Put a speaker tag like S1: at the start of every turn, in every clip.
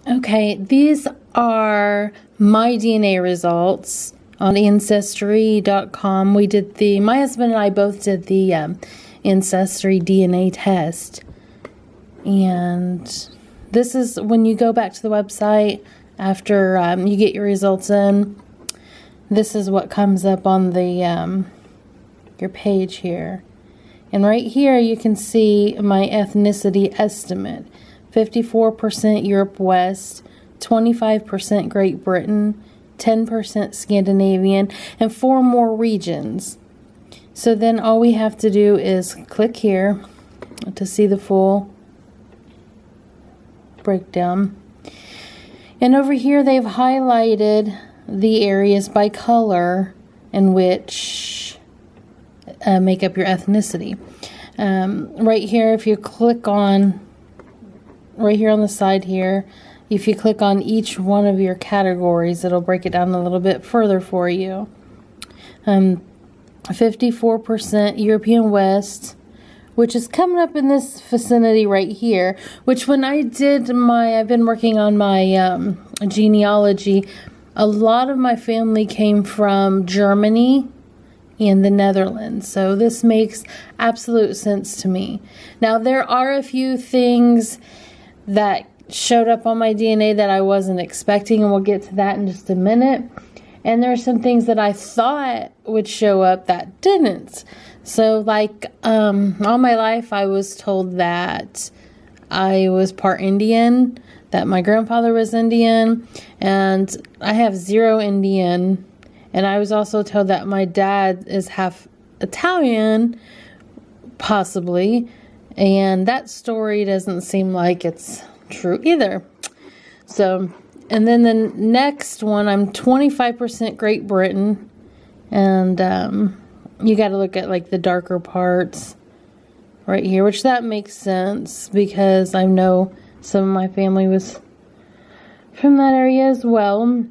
S1: Okay, these are my DNA results on Ancestry.com. My husband and I both did the Ancestry DNA test. And this is when you go back to the website after you get your results in. This is what comes up on the your page here. And right here you can see my ethnicity estimate. 54% Europe West, 25% Great Britain, 10% Scandinavian, and 4 more regions. So then all we have to do is click here to see the full breakdown. And over here they've highlighted the areas by color in which make up your ethnicity. Right here, if you click on right here on the side here, if you click on each one of your categories, it'll break it down a little bit further for you. 54% European West, which is coming up in this vicinity right here, which when I did I've been working on my genealogy, a lot of my family came from Germany and the Netherlands. So this makes absolute sense to me. Now, there are a few things that showed up on my DNA that I wasn't expecting, and we'll get to that in just a minute. And there are some things that I thought would show up that didn't. So like all my life I was told that I was part Indian, that my grandfather was Indian, and I have 0 Indian. And I was also told that my dad is half Italian, possibly. And that story doesn't seem like it's true either. So, and then the next one, I'm 25% Great Britain. And you got to look at like the darker parts right here, which that makes sense because I know some of my family was from that area as well.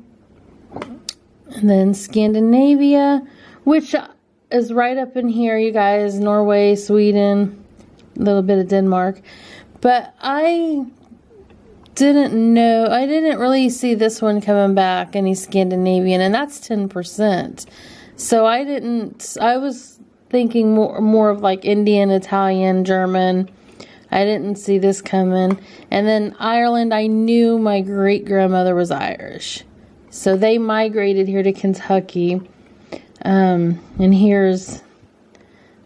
S1: And then Scandinavia, which is right up in here, you guys, Norway, Sweden, a little bit of Denmark. But I didn't really see this one coming back, any Scandinavian, and that's 10%. So I was thinking more of like Indian, Italian, German. I didn't see this coming. And then Ireland, I knew my great-grandmother was Irish. So they migrated here to Kentucky. And here's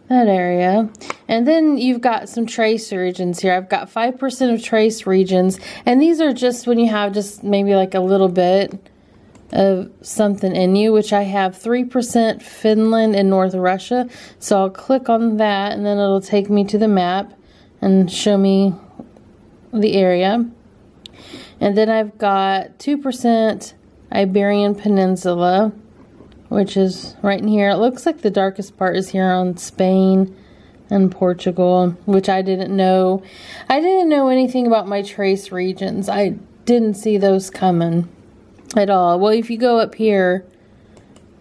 S1: that area. And then you've got some trace regions here. I've got 5% of trace regions. And these are just when you have just maybe like a little bit of something in you, which I have 3% Finland and North Russia. So I'll click on that and then it'll take me to the map and show me the area. And then I've got 2% Iberian Peninsula, which is right in here. It looks like the darkest part is here on Spain and Portugal, which I didn't know. I didn't know anything about my trace regions. I didn't see those coming at all. Well, if you go up here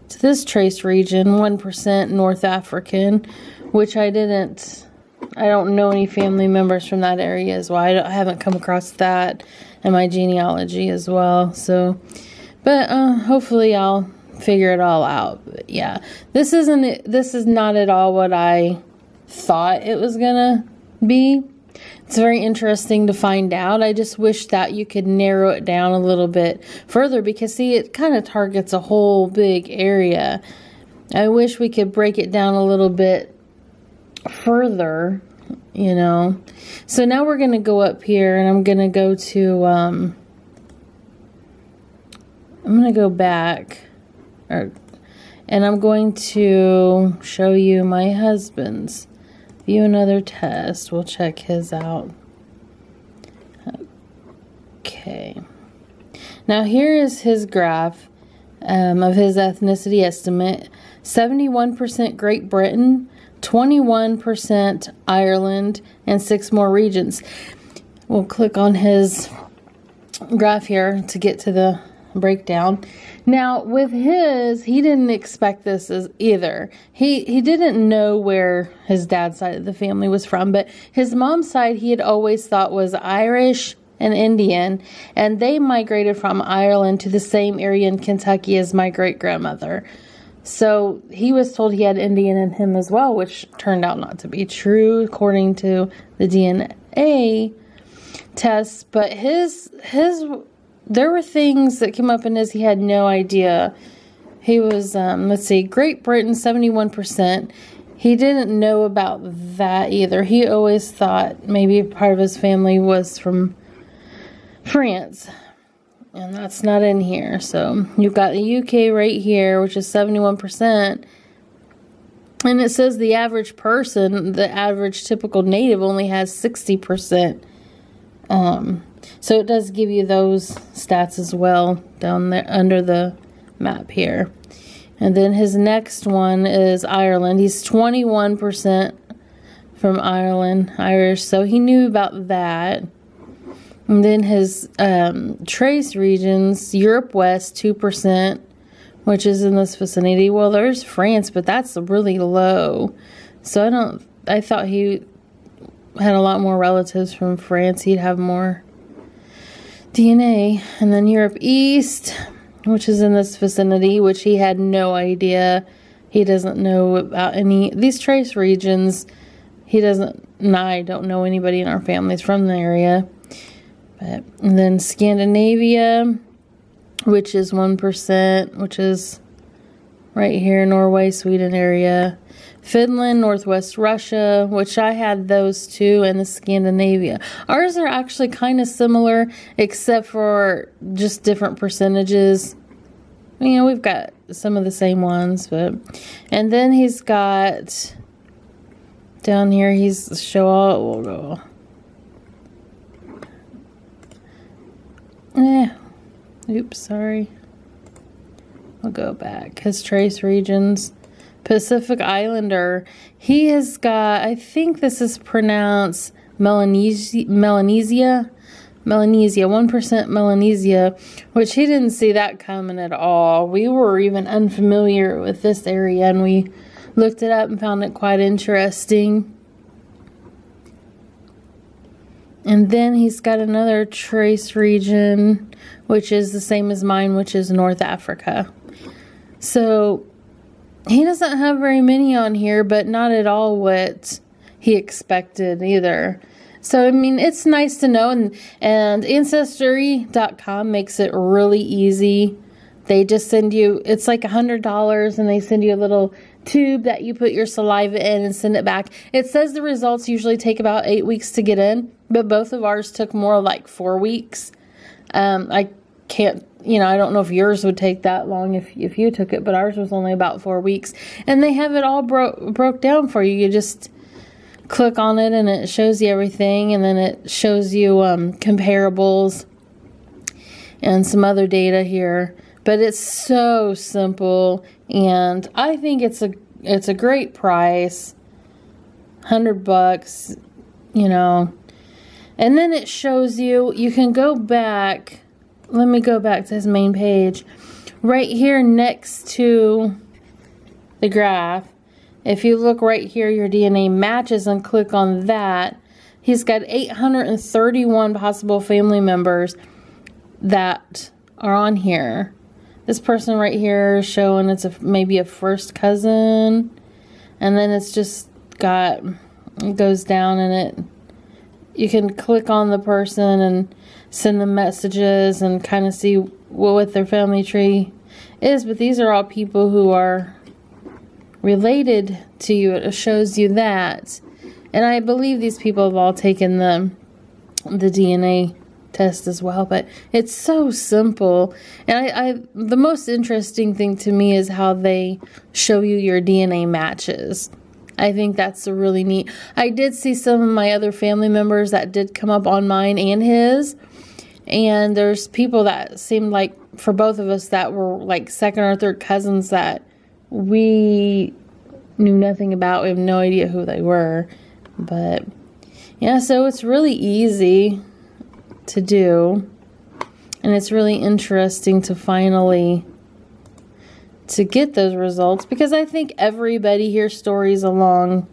S1: to this trace region, 1% North African, which I don't know any family members from that area as well. I haven't come across that in my genealogy as well. So, but hopefully I'll figure it all out. But yeah, this is not at all what I thought it was gonna be. It's very interesting to find out. I just wish that you could narrow it down a little bit further because see, it kind of targets a whole big area. I wish we could break it down a little bit further, you know. So now we're gonna go up here and I'm gonna go to I'm gonna go back and I'm going to show you my husband's. View another test. We'll check his out. Okay. Now here is his graph of his ethnicity estimate. 71% Great Britain, 21% Ireland, and 6 more regions. We'll click on his graph here to get to the breakdown. Now with his, he didn't expect this as either. He didn't know where his dad's side of the family was from, but his mom's side he had always thought was Irish an Indian, and they migrated from Ireland to the same area in Kentucky as my great-grandmother. So he was told he had Indian in him as well, which turned out not to be true according to the DNA test. But there were things that came up in his, he had no idea. He was, let's see, Great Britain, 71%. He didn't know about that either. He always thought maybe part of his family was from France. And that's not in here. So you've got the UK right here, which is 71%. And it says the average person, the average typical native only has 60%. So it does give you those stats as well down there under the map here. And then his next one is Ireland. He's 21% from Ireland, Irish. So he knew about that. And then his trace regions, Europe West, 2%, which is in this vicinity. Well, there's France, but that's really low. So I thought he had a lot more relatives from France. He'd have more DNA. And then Europe East, which is in this vicinity, which he had no idea. He doesn't know about any these trace regions. I don't know anybody in our families from the area. And then Scandinavia, which is 1%, which is right here, Norway, Sweden area. Finland, Northwest Russia, which I had those two, and the Scandinavia. Ours are actually kind of similar, except for just different percentages. You know, we've got some of the same ones, and then he's got down here, we'll go. Oops, sorry. We'll go back. His trace regions. Pacific Islander. He has got, I think this is pronounced Melanesia. 1% Melanesia, which he didn't see that coming at all. We were even unfamiliar with this area, and we looked it up and found it quite interesting. And then he's got another trace region, which is the same as mine, which is North Africa. So he doesn't have very many on here, but not at all what he expected either. So, I mean, it's nice to know. And Ancestry.com makes it really easy. They just send you, it's like $100, and they send you a little tube that you put your saliva in and send it back. It says the results usually take about 8 weeks to get in, but both of ours took more like 4 weeks. I can't, I don't know if yours would take that long if you took it, but ours was only about 4 weeks. And they have it all broke down for you. You just click on it and it shows you everything, and then it shows you comparables and some other data here. But it's so simple, and I think it's a great price, $100, And then it shows you can go back. Let me go back to his main page. Right here next to the graph, if you look right here, your DNA matches, and click on that, he's got 831 possible family members that are on here. This person right here is showing it's maybe a first cousin, and then it's just it goes down, and you can click on the person and send them messages and kind of see what their family tree is. But these are all people who are related to you. It shows you that, and I believe these people have all taken the DNA test as well. But it's so simple, and the most interesting thing to me is how they show you your DNA matches. I think that's really neat. I did see some of my other family members that did come up on mine and his, and there's people that seemed like, for both of us, that were like second or third cousins that we knew nothing about. We have no idea who they were. But yeah, so it's really easy to do, and it's really interesting to finally get those results, because I think everybody hears stories along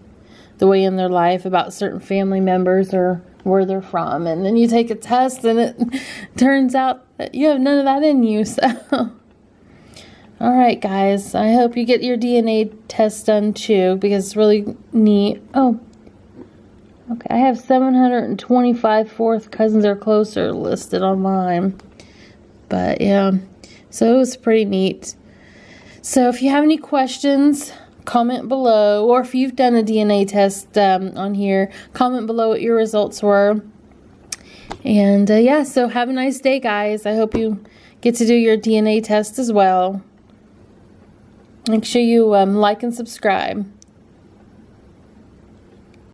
S1: the way in their life about certain family members or where they're from. And then you take a test and it turns out that you have none of that in you. So, all right, guys, I hope you get your DNA test done too, because it's really neat. Oh, okay, I have 725 fourth cousins or closer listed on mine. But yeah, so it was pretty neat. So if you have any questions, comment below, or if you've done a DNA test on here, comment below what your results were. And yeah, so have a nice day, guys. I hope you get to do your DNA test as well. Make sure you like and subscribe.